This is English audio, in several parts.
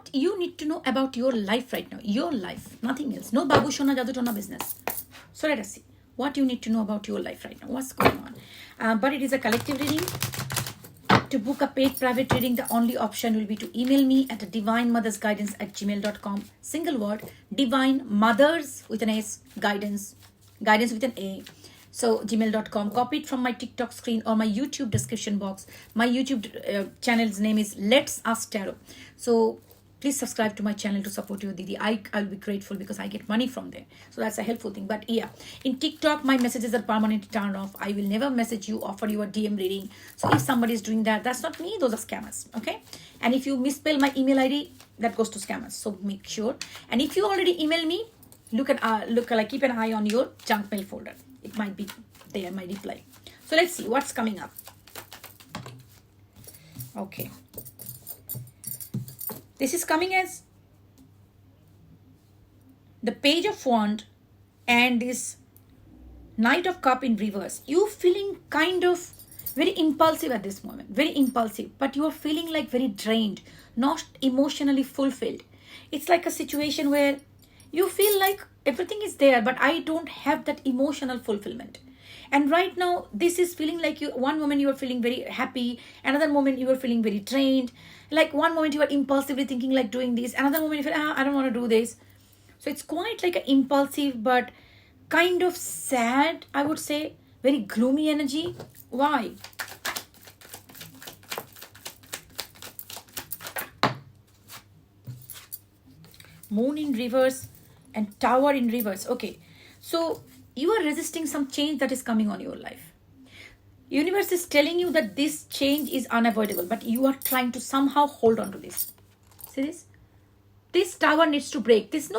what you need to know about your life right now. Your life, nothing else. No Babu Shona Jadu Tona business. So let us see what you need to know about your life right now. What's going on? But it is a collective reading. To book a paid private reading, the only option will be to email me at divinemothersguidance@gmail.com. Single word, divine mothers with an S, guidance with an A. So gmail.com. Copy it from my TikTok screen or my YouTube description box. My YouTube channel's name is Let's Ask Tarot. So please subscribe to my channel to support your Didi. I'll be grateful because I get money from there. So that's a helpful thing. But yeah, in TikTok, my messages are permanently turned off. I will never message you, offer you a DM reading. So if somebody is doing that, that's not me. Those are scammers. Okay. And if you misspell my email ID, that goes to scammers. So make sure. And if you already email me, keep an eye on your junk mail folder. It might be there, my reply. So let's see what's coming up. Okay. This is coming as the Page of Wands and this Knight of Cup in reverse. You feeling kind of very impulsive at this moment. Very impulsive. But you are feeling like very drained. Not emotionally fulfilled. It's like a situation where you feel like everything is there, but I don't have that emotional fulfillment. And right now, this is feeling like one moment you are feeling very happy, another moment you are feeling very drained. Like one moment you are impulsively thinking like doing this, another moment you feel, I don't want to do this. So it's quite like an impulsive, but kind of sad, I would say, very gloomy energy. Why? Moon in reverse and Tower in reverse. Okay, so you are resisting some change that is coming on your life. Universe is telling you that this change is unavoidable, but you are trying to somehow hold on to this. See this? This tower needs to break. This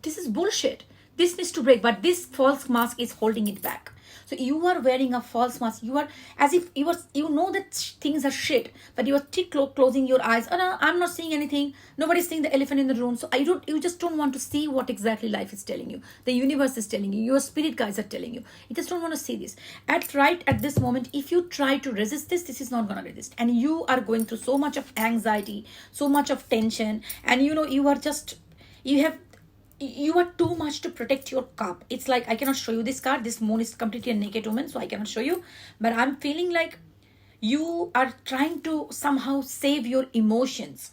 is bullshit. This needs to break, but this false mask is holding it back. So you are wearing a false mask. You are as if you know that things are shit, but you are still closing your eyes. Oh no, I'm not seeing anything. Nobody's seeing the elephant in the room. So you just don't want to see what exactly life is telling you. The universe is telling you. Your spirit guides are telling you. You just don't want to see this. At this moment, if you try to resist this, this is not gonna resist, and you are going through so much of anxiety, so much of tension, and you are too much to protect your cup. It's like I cannot show you this card. This moon is completely a naked woman, so I cannot show you. But I'm feeling like you are trying to somehow save your emotions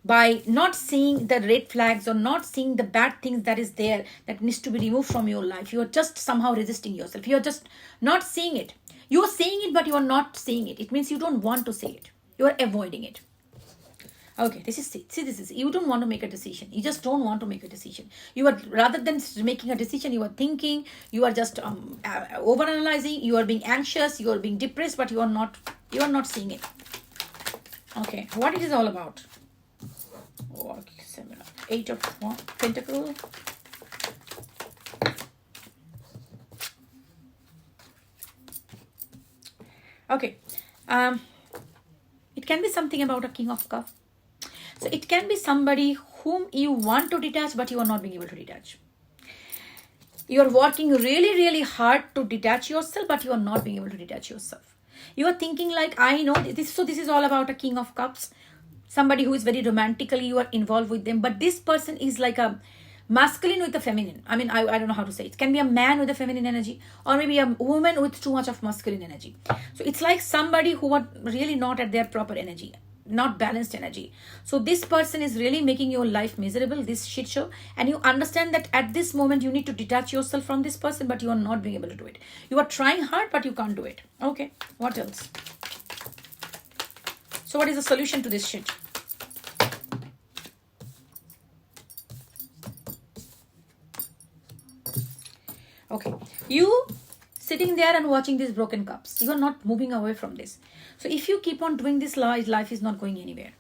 by not seeing the red flags or not seeing the bad things that is there that needs to be removed from your life. You are just somehow resisting yourself. You are just not seeing it. You are seeing it, but you are not seeing it. It means you don't want to see it. You are avoiding it. Okay, this is you don't want to make a decision. You just don't want to make a decision. You are, rather than making a decision, you are thinking, you are just overanalyzing, you are being anxious, you are being depressed, but you are not seeing it. Okay, what it is all about? Okay, similar. 8 of Pentacles. Okay, it can be something about a King of Cups. So it can be somebody whom you want to detach, but you are not being able to detach. You are working really, really hard to detach yourself, but you are not being able to detach yourself. You are thinking like, I know this. So this is all about a King of Cups. Somebody who is very romantically, you are involved with them. But this person is like a masculine with a feminine. I mean, I don't know how to say it. It can be a man with a feminine energy, or maybe a woman with too much of masculine energy. So it's like somebody who are really not at their proper energy, not balanced energy. So this person is really making your life miserable, this shit show, and you understand that at this moment you need to detach yourself from this person, but you are not being able to do it. You are trying hard, but you can't do it. Okay, what else? So what is the solution to this shit? Okay, you sitting there and watching these broken cups, you are not moving away from this. So if you keep on doing this, life is not going anywhere.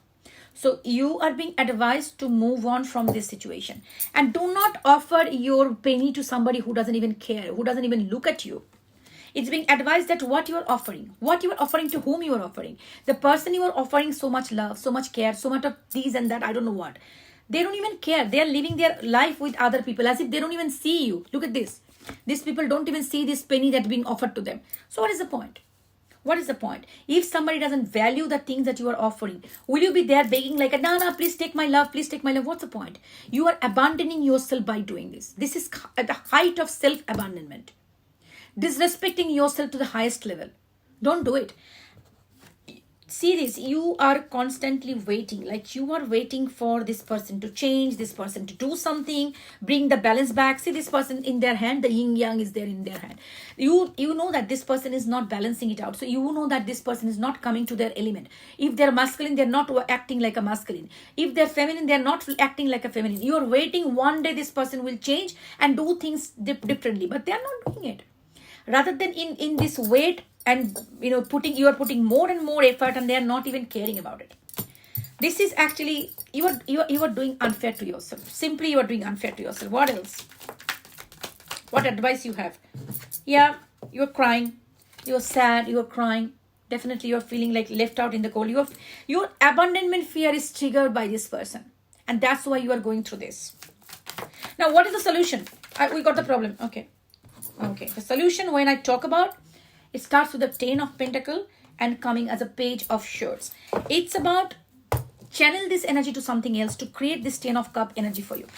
So you are being advised to move on from this situation, and do not offer your penny to somebody who doesn't even care, who doesn't even look at you. It's being advised that what you are offering to whom you are offering, the person you are offering so much love, so much care, so much of these and that, I don't know what. They don't even care. They are living their life with other people as if they don't even see you. Look at this. These people don't even see this penny that's being offered to them. So what is the point? What is the point? If somebody doesn't value the things that you are offering, will you be there begging like, no, please take my love, please take my love? What's the point? You are abandoning yourself by doing this. This is at the height of self-abandonment. Disrespecting yourself to the highest level. Don't do it. See this, you are constantly waiting, like you are waiting for this person to change, this person to do something, bring the balance back. See this person in their hand, the yin yang is there in their hand. You know that this person is not balancing it out. So you know that this person is not coming to their element. If they're masculine, they're not acting like a masculine. If they're feminine, they're not acting like a feminine. You are waiting one day this person will change and do things differently, but they're not doing it. Rather than in this wait, and you are putting more and more effort, and they are not even caring about it. This is actually you are doing unfair to yourself. Simply you are doing unfair to yourself. What else? What advice you have? Yeah, you're crying, you're sad, you're crying. Definitely you're feeling like left out in the cold. Your abandonment fear is triggered by this person, and that's why you are going through this. Now what is the solution? We got the problem. Okay, the solution, when I talk about, it starts with the 10 of Pentacle and coming as a Page of Swords. It's about channel this energy to something else to create this 10 of Cup energy for you.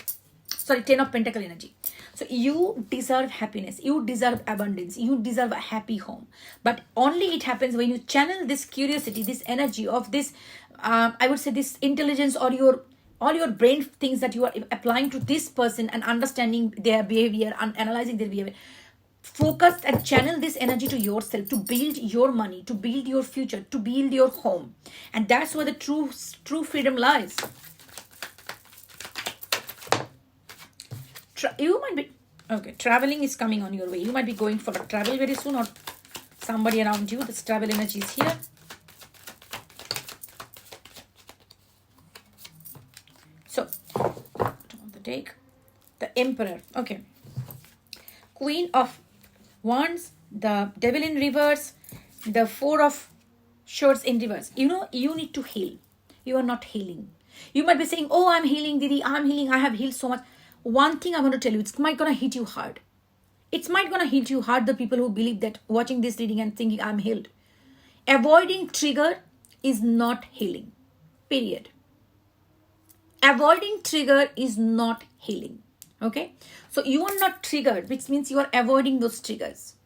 Sorry, 10 of Pentacle energy. So you deserve happiness. You deserve abundance. You deserve a happy home. But only it happens when you channel this curiosity, this energy of this, I would say this intelligence, or all your brain things that you are applying to this person and understanding their behavior and analyzing their behavior. Focus and channel this energy to yourself, to build your money, to build your future, to build your home. And that's where the true freedom lies. You might be, traveling is coming on your way. You might be going for a travel very soon, or somebody around you. This travel energy is here. So, bottom of the deck, the Emperor. Okay. Queen of Wands, the Devil in reverse, the Four of Swords in reverse. You need to heal. You are not healing. You might be saying, oh, I'm healing, Didi, I'm healing, I have healed so much. One thing I want to tell you, it's might gonna hit you hard. It's might gonna hit you hard, the people who believe that, watching this reading and thinking I'm healed. Avoiding trigger is not healing. Period. Avoiding trigger is not healing. Okay, so you are not triggered, which means you are avoiding those triggers.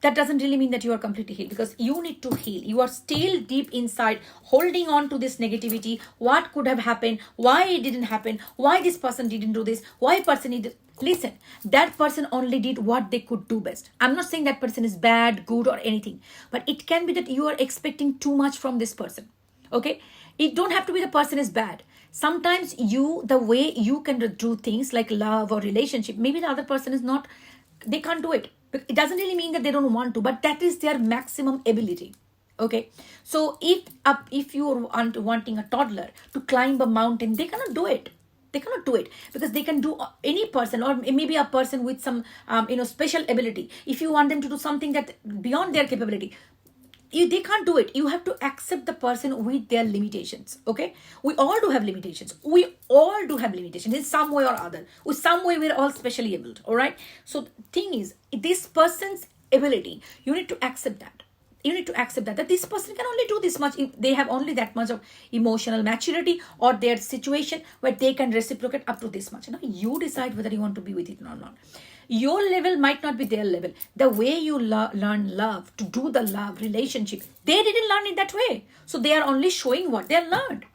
That doesn't really mean that you are completely healed, because you need to heal. You are still deep inside holding on to this negativity. What could have happened? Why it didn't happen? Why this person didn't do this? Why person did? Listen, that person only did what they could do best. I'm not saying that person is bad, good, or anything, but it can be that you are expecting too much from this person. Okay, it don't have to be the person is bad. Sometimes the way you can do things like love or relationship, maybe the other person is not, they can't do it. It doesn't really mean that they don't want to, but that is their maximum ability. Okay, so if you are wanting a toddler to climb a mountain, they cannot do it. They cannot do it because they can do any person, or maybe a person with some special ability. If you want them to do something that beyond their capability, they can't do it. You have to accept the person with their limitations. Okay, we all do have limitations. We all do have limitations in some way or other. With some way, we're all specially abled. All right. So the thing is, this person's ability, you need to accept that. You need to accept that this person can only do this much. If they have only that much of emotional maturity, or their situation where they can reciprocate up to this much. Now you decide whether you want to be with it or not. Your level might not be their level. The way you learn love, to do the love relationship, they didn't learn it that way. So they are only showing what they learned.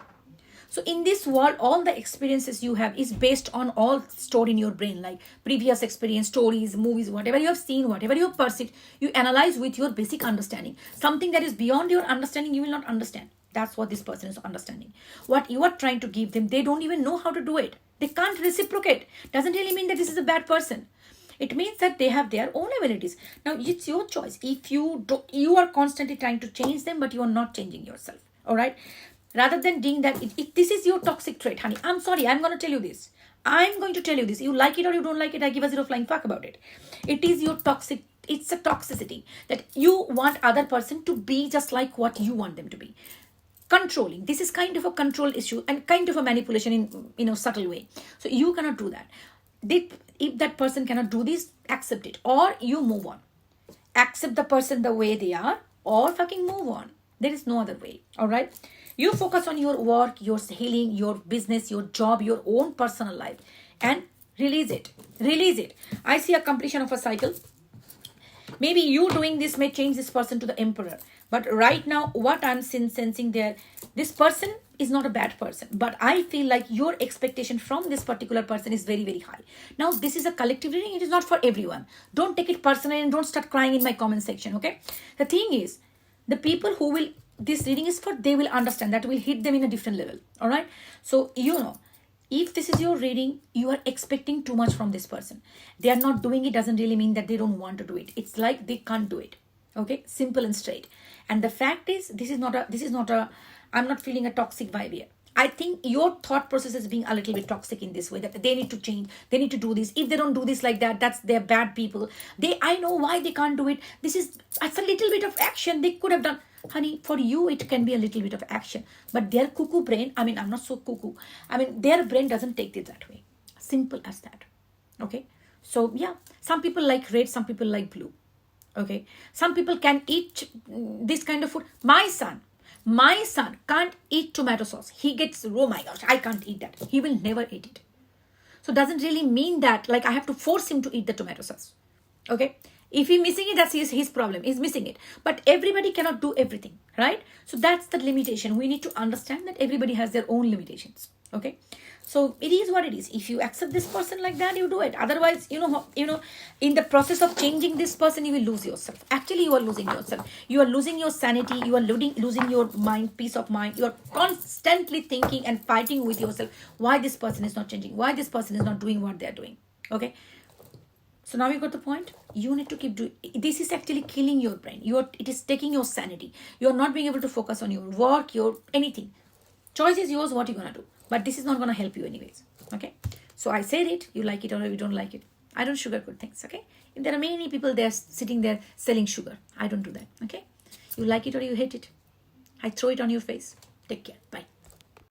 So in this world, all the experiences you have is based on all stored in your brain, like previous experience, stories, movies, whatever you have seen, whatever you have perceived, you analyze with your basic understanding. Something that is beyond your understanding, you will not understand. That's what this person is understanding. What you are trying to give them, they don't even know how to do it. They can't reciprocate. Doesn't really mean that this is a bad person. It means that they have their own abilities. Now, it's your choice. If you are constantly trying to change them, but you are not changing yourself. All right. Rather than doing that, this is your toxic trait, honey. I'm sorry. I'm going to tell you this. I'm going to tell you this. You like it or you don't like it, I give a zero flying fuck about it. It is your toxic. It's a toxicity that you want other person to be just like what you want them to be. Controlling. This is kind of a control issue and kind of a manipulation in subtle way. So you cannot do that. If that person cannot do this, accept it, or you move on. Accept the person the way they are, or fucking move on. There is no other way. All right. You focus on your work, your healing, your business, your job, your own personal life, and release it. Release it. I see a completion of a cycle. Maybe you doing this may change this person to the emperor. But right now, what I'm sensing there, this person is not a bad person. But I feel like your expectation from this particular person is very, very high. Now, this is a collective reading. It is not for everyone. Don't take it personally and don't start crying in my comment section, okay? The thing is, the people who will, this reading is for, they will understand. That will hit them in a different level, all right? So, if this is your reading, you are expecting too much from this person. They are not doing it doesn't really mean that they don't want to do it. It's like they can't do it. Okay, simple and straight. And the fact is, this is not a, I'm not feeling a toxic vibe here. I think your thought process is being a little bit toxic in this way, that they need to change, they need to do this. If they don't do this like that, they're bad people. I know why they can't do it. It's a little bit of action they could have done. Honey, for you, it can be a little bit of action. But their cuckoo brain, I'm not so cuckoo. Their brain doesn't take it that way. Simple as that. Okay. So, yeah, some people like red, some people like blue. Okay. Some people can eat this kind of food. My son can't eat tomato sauce. He gets, oh my gosh, I can't eat that. He will never eat it. So, doesn't really mean that, like, I have to force him to eat the tomato sauce. Okay. If he's missing it, that's his problem. He's missing it. But everybody cannot do everything, right? So that's the limitation. We need to understand that everybody has their own limitations. Okay. So it is what it is. If you accept this person like that, you do it. Otherwise, in the process of changing this person, you will lose yourself. Actually, you are losing yourself. You are losing your sanity. You are losing your mind, peace of mind. You are constantly thinking and fighting with yourself. Why this person is not changing? Why this person is not doing what they are doing? Okay. So now you got the point. You need to keep doing. This is actually killing your brain. It is taking your sanity. You are not being able to focus on your work, your anything. Choice is yours. What you're gonna do. But this is not gonna help you anyways. Okay. So I said it. You like it or you don't like it. I don't sugarcoat things. Okay. If there are many people there sitting there selling sugar, I don't do that. Okay. You like it or you hate it. I throw it on your face. Take care. Bye.